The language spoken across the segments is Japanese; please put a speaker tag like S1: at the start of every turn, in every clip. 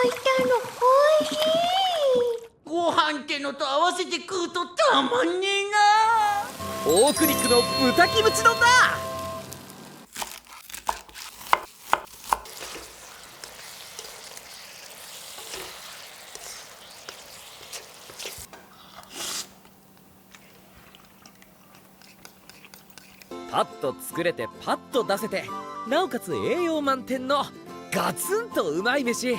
S1: いたのおいしい。
S2: ご飯ってのと合わせて食うとたまんねえな。
S3: 大国区の豚キムチ丼だ。パッと作れてパッと出せて、なおかつ栄養満点のガツンとうまい飯。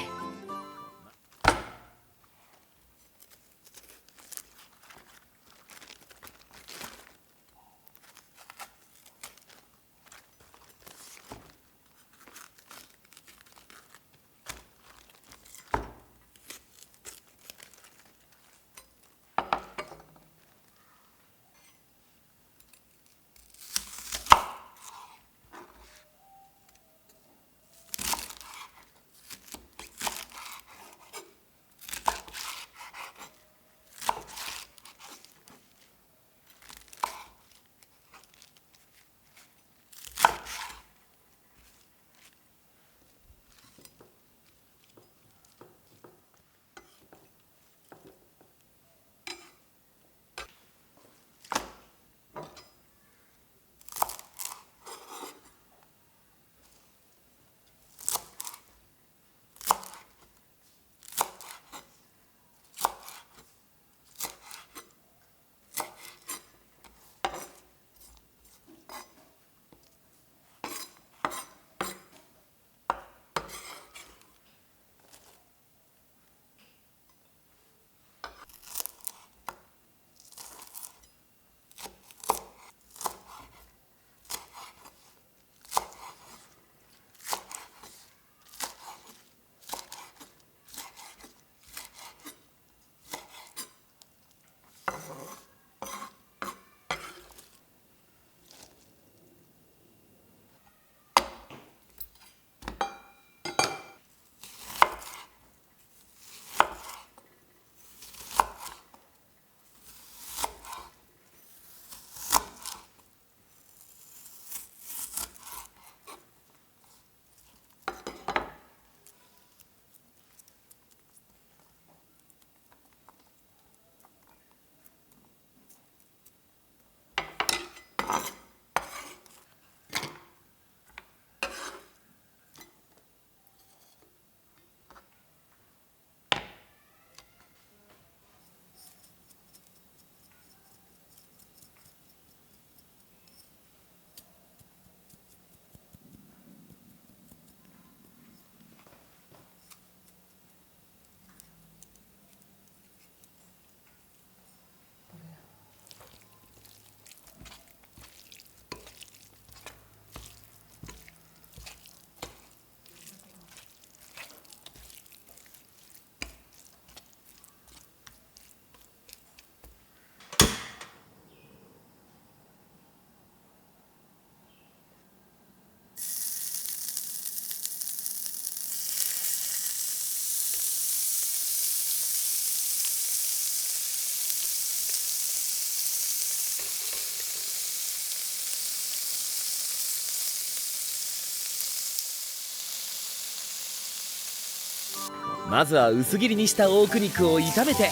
S3: まずは薄切りにした大工肉を炒めて、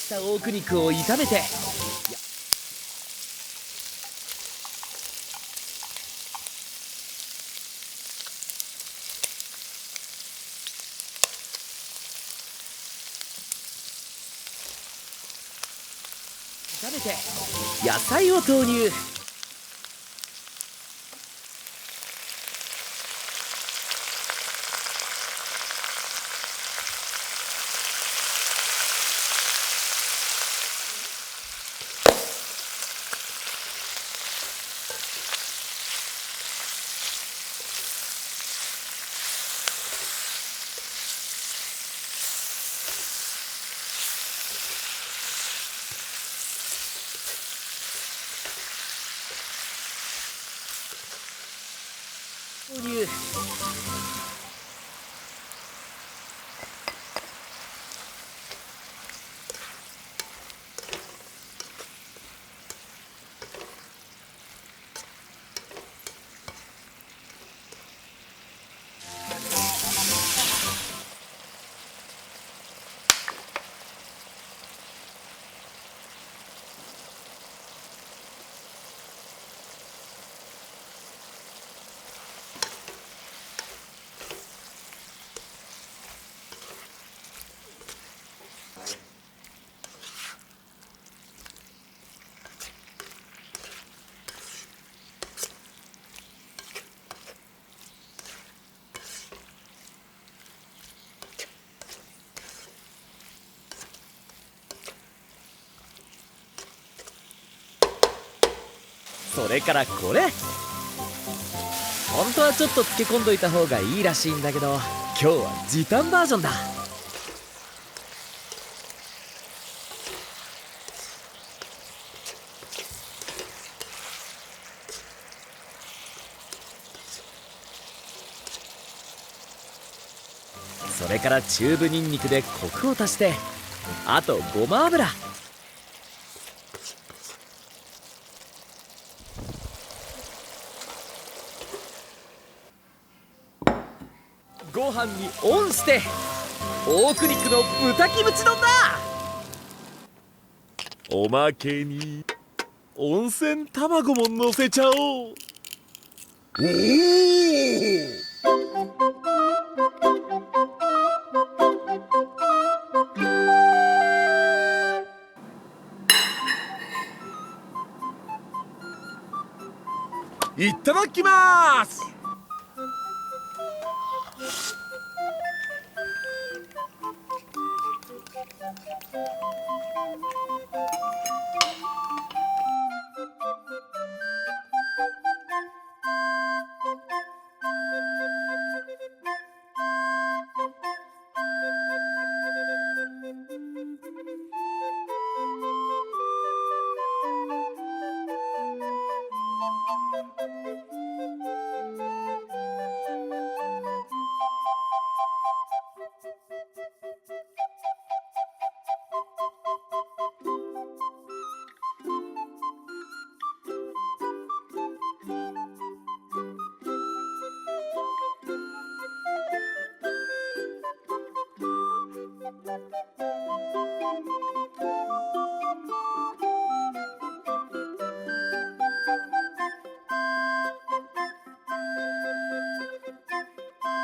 S3: した大工肉を炒めて、野菜を投入。投入。それからこれ、本当はちょっと漬け込んどいた方がいいらしいんだけど、今日は時短バージョンだ。それからチューブニンニクでコクを足して、あとごま油、ご飯にオンして、大久肉の豚キムチ丼だ。
S4: おまけに温泉卵ものせちゃおう。おお、いただきます。